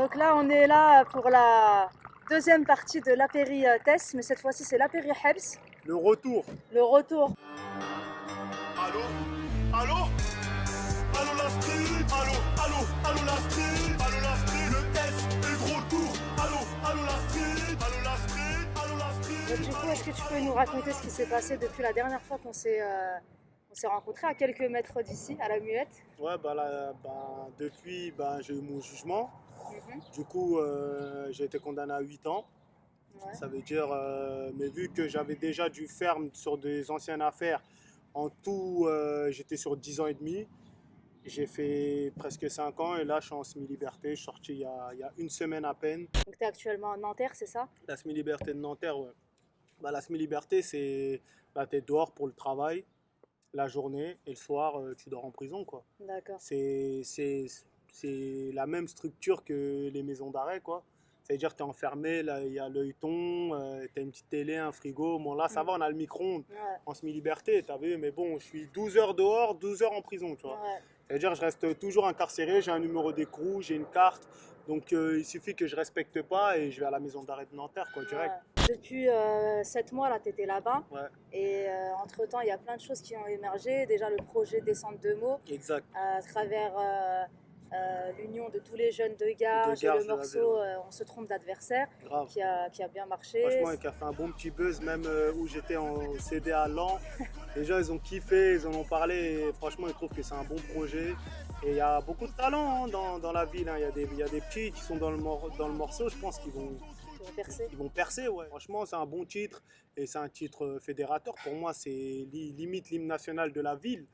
Donc là, on est là pour la deuxième partie de l'apéri Tess, mais cette fois-ci, c'est l'apéri Hebs, Le retour. le retour. Allô? Allô? Allô la street? Allô? Allô? Allô la street? Allô la street? Le test est de retour. Allô? Allô la street? Allô la street? Allô la street? Donc, du coup, est-ce que tu peux nous raconter ce qui s'est passé depuis la dernière fois qu'on s'est rencontrés à quelques mètres d'ici, à la Muette? Ouais, depuis, j'ai eu mon jugement. Mhm. Du coup, j'ai été condamné à 8 ans. Ouais. Ça veut dire, mais vu que j'avais déjà du ferme sur des anciennes affaires, en tout, j'étais sur 10 ans et demi. J'ai fait presque 5 ans et là, je suis en semi-liberté. Je suis sorti il y a une semaine à peine. Donc tu es actuellement à Nanterre, c'est ça? La semi-liberté de Nanterre, ouais. La semi-liberté, c'est tu es dehors pour le travail la journée et le soir, tu dors en prison, quoi. D'accord. C'est la même structure que les maisons d'arrêt, quoi. C'est-à-dire que tu es enfermé, là, il y a l'œilleton, tu as une petite télé, un frigo. Bon, là, ça Mm. va, on a le micro-ondes Ouais. en semi-liberté, t'as vu, mais bon, je suis 12 heures dehors, 12 heures en prison, tu vois. Ouais. C'est-à-dire que je reste toujours incarcéré, j'ai un numéro d'écrou, j'ai une carte. Donc, il suffit que je respecte pas et je vais à la maison d'arrêt de Nanterre, quoi, direct. Ouais. Depuis 7 mois, là, tu étais là-bas. Ouais, Et entre-temps, il y a plein de choses qui ont émergé. Déjà, le projet Descente de mots, exact. à travers l'union de tous les jeunes de Garges et Garges le de la morceau ville, On se trompe d'adversaire, Grave. qui a bien marché. Franchement, qui a fait un bon petit buzz, même où j'étais en CD à Lan. Les gens, ils ont kiffé, ils en ont parlé. Et franchement, ils trouvent que c'est un bon projet. Et il y a beaucoup de talent, hein, dans la ville, hein. Il y a des petits qui sont dans dans le morceau. Je pense Qui ont percé. ils vont percer. Ouais. Franchement, c'est un bon titre. Et c'est un titre fédérateur. Pour moi, c'est limite l'hymne national de la ville.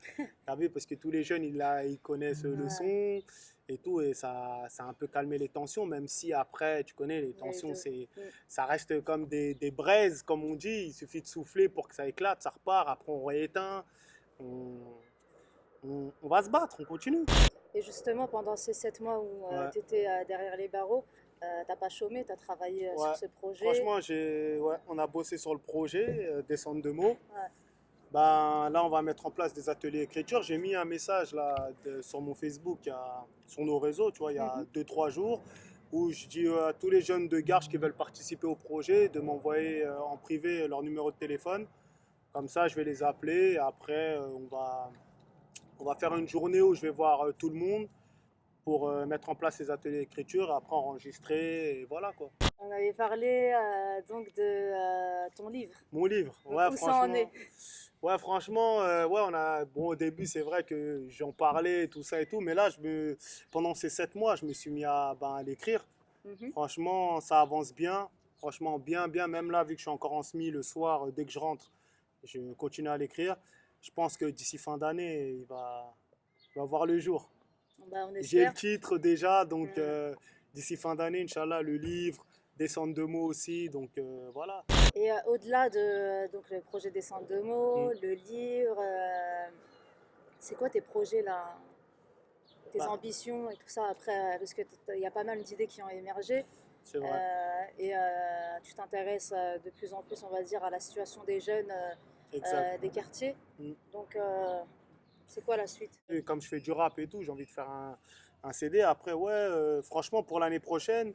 T'as vu, parce que tous les jeunes, ils connaissent le Ouais. son et tout. Et ça a un peu calmé les tensions, même si après, tu connais, les tensions, Mm. ça reste comme des braises, comme on dit. Il suffit de souffler pour que ça éclate, ça repart. Après, on rééteint. On va se battre, on continue. Et justement, pendant ces 7 mois où Ouais. tu étais derrière les barreaux, t'as pas chômé, tu as travaillé Ouais. sur ce projet. Franchement, on a bossé sur le projet, Descendre de mots. Ouais. Là, on va mettre en place des ateliers d'écriture. J'ai mis un message là, sur mon Facebook, sur nos réseaux, tu vois, il y a Mhm. 2-3 jours, où je dis à tous les jeunes de Garches qui veulent participer au projet de m'envoyer en privé leur numéro de téléphone. Comme ça, je vais les appeler. Et après, on va faire une journée où je vais voir tout le monde pour mettre en place ces ateliers d'écriture, après enregistrer, et voilà quoi. On avait parlé donc de ton livre. Mon livre, Donc, ouais, où ça en est? franchement, ouais, bon, au début, c'est vrai que j'en parlais, tout ça et tout, mais là, pendant ces 7 mois, je me suis mis à l'écrire. Mhm. Franchement, ça avance bien, franchement, bien, bien, même là, vu que je suis encore en semi le soir, dès que je rentre, je continue à l'écrire. Je pense que d'ici fin d'année, il va voir le jour. Bah, on J'ai le espère. titre déjà, donc Mm. d'ici fin d'année, Inch'Allah, le livre, descendre de mots aussi, donc voilà. Et au-delà de donc, le projet Descente de mots, Mm. le livre, c'est quoi tes projets là? Tes Bah, ambitions et tout ça après? Parce qu'il y a pas mal d'idées qui ont émergé. c'est vrai, Et tu t'intéresses de plus en plus, on va dire, à la situation des jeunes exact. des quartiers. Mm. Donc, c'est quoi la suite? Et comme je fais du rap et tout, j'ai envie de faire un CD. Après, ouais, franchement, pour l'année prochaine,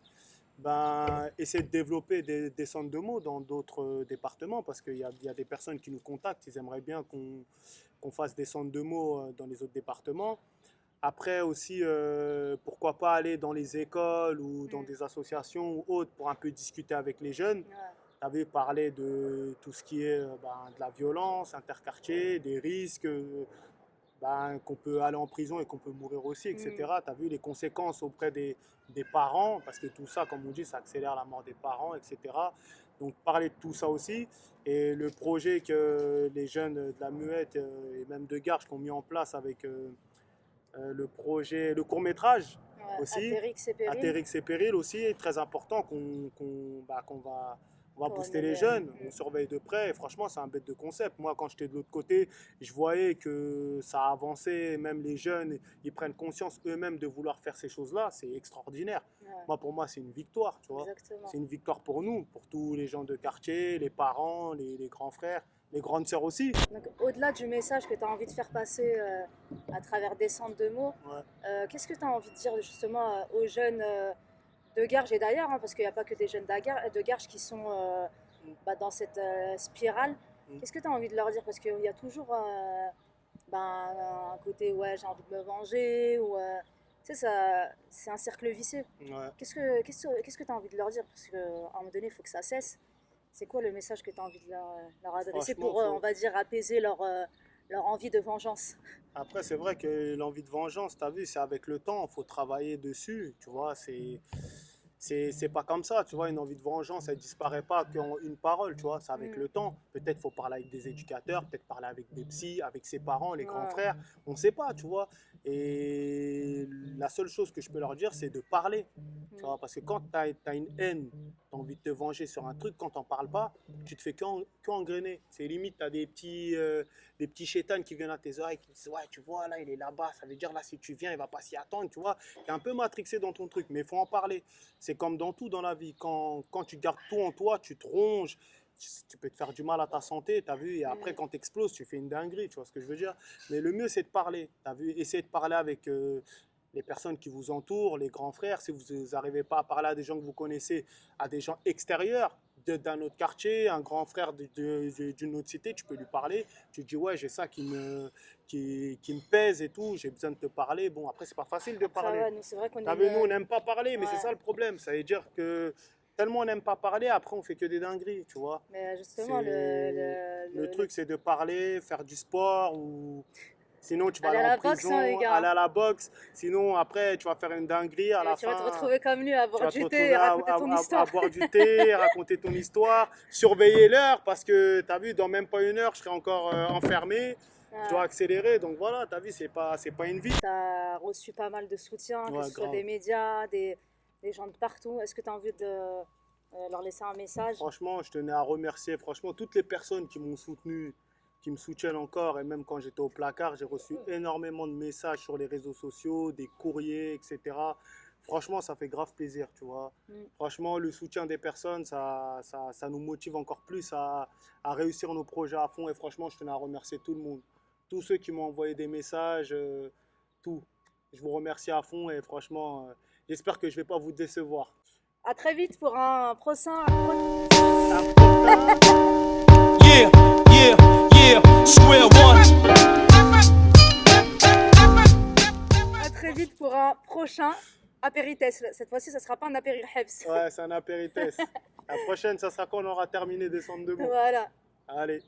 essayer de développer des centres de mots dans d'autres départements parce qu'il y a des personnes qui nous contactent, ils aimeraient bien qu'on fasse des centres de mots dans les autres départements. Après aussi, pourquoi pas aller dans les écoles ou dans Mm. des associations ou autres pour un peu discuter avec les jeunes. Ouais. Tu avais parlé de tout ce qui est de la violence interquartier, des risques, qu'on peut aller en prison et qu'on peut mourir aussi, Mm. etc. Tu as vu les conséquences auprès des parents, parce que tout ça, comme on dit, ça accélère la mort des parents, etc. Donc parler de tout ça aussi. Et le projet que les jeunes de la Muette et même de Garches qui ont mis en place avec le projet, le court-métrage Ouais. aussi, Atérix et Péril. Atérix et Péril aussi, est très important qu'on va Pour booster les améliorer. jeunes, on surveille de près et franchement c'est un bête de concept. Moi quand j'étais de l'autre côté, je voyais que ça avançait, même les jeunes, ils prennent conscience eux-mêmes de vouloir faire ces choses-là, c'est extraordinaire. Ouais. Moi pour moi c'est une victoire, tu vois. Exactement. C'est une victoire pour nous, pour tous les gens de quartier, les parents, les grands frères, les grandes sœurs aussi. Donc, au-delà du message que tu as envie de faire passer à travers des centres de mots, Ouais. qu'est-ce que tu as envie de dire justement aux jeunes de Garges et d'ailleurs, hein, parce qu'il n'y a pas que des jeunes de Garges qui sont dans cette spirale. Mm. Qu'est-ce que tu as envie de leur dire? Parce qu'il y a toujours un côté, ouais, j'ai envie de me venger, ou tu sais, c'est un cercle vicieux. Ouais. Qu'est-ce que tu as envie de leur dire? Parce qu'à un moment donné, il faut que ça cesse. C'est quoi le message que tu as envie de leur adresser Franchement, pour, on va dire, apaiser leur envie de vengeance? Après, c'est vrai que l'envie de vengeance, tu as vu, c'est avec le temps, il faut travailler dessus, tu vois, c'est pas comme ça, tu vois, une envie de vengeance, elle disparaît pas qu'en une parole, tu vois, c'est avec Mm. le temps. Peut-être faut parler avec des éducateurs, peut-être parler avec des psys, avec ses parents, les grands Ouais. frères, on sait pas, tu vois. Et la seule chose que je peux leur dire, c'est de parler, tu vois, parce que quand tu as une haine, tu as envie de te venger sur un truc, quand t'en parles pas, tu te fais qu'engrainer. C'est limite, tu as des petits chétans qui viennent à tes oreilles, qui disent, ouais, tu vois, là, il est là-bas, ça veut dire, là, si tu viens, il va pas s'y attendre, tu vois. Tu es un peu matrixé dans ton truc, mais il faut en parler. C'est comme dans tout dans la vie. Quand tu gardes tout en toi, tu te ronges, tu peux te faire du mal à ta santé, tu as vu. Et après, quand tu exploses, tu fais une dinguerie, tu vois ce que je veux dire. Mais le mieux, c'est de parler. Tu as vu, essayez de parler avec les personnes qui vous entourent, les grands frères. Si vous n'arrivez pas à parler à des gens que vous connaissez, à des gens extérieurs, d'un autre quartier, un grand frère d'une autre cité, tu peux lui parler. Tu dis, ouais, j'ai ça qui me pèse et tout, j'ai besoin de te parler. Bon, après, c'est pas facile de Après, parler. ouais, nous, c'est vrai qu'on T'as est vu, nous, on n'aime pas parler, mais c'est ouais. ça le problème. Ça veut dire que tellement on n'aime pas parler, après, on fait que des dingueries, tu vois. Mais justement, Le truc, c'est de parler, faire du sport, ou sinon, tu vas aller aller à en la boxe, hein, les prison, gars. aller à la boxe. Sinon, après, tu vas faire une dinguerie. À Et la tu vas te fin, retrouver comme lui à tu boire vas te du thé retrouver et raconter ton à histoire. boire du thé, raconter ton histoire, surveiller l'heure, parce que, tu as vu, dans même pas une heure, je serai encore enfermé. Je dois Ouais. accélérer, donc voilà, tu as vu, c'est pas une vie. Tu as reçu pas mal de soutien, que Ouais, ce soit grave. des médias, des gens de partout. Est-ce que tu as envie de leur laisser un message? Franchement, je tenais à remercier franchement toutes les personnes qui m'ont soutenu, qui me soutiennent encore. Et même quand j'étais au placard, j'ai reçu énormément de messages sur les réseaux sociaux, des courriers, etc. Franchement, ça fait grave plaisir, tu vois. Mm. Franchement, le soutien des personnes, ça nous motive encore plus à réussir nos projets à fond. Et franchement, je tenais à remercier tout le monde. Tous ceux qui m'ont envoyé des messages, tout. Je vous remercie à fond et franchement, j'espère que je ne vais pas vous décevoir. À très vite pour un prochain. Yeah, yeah, yeah, square one. À très vite pour un prochain apéritif. Cette fois-ci, ça sera pas un apéritif. Ouais, c'est un apéritif. La prochaine, ça sera quand on aura terminé des centres de mots. Voilà. Allez.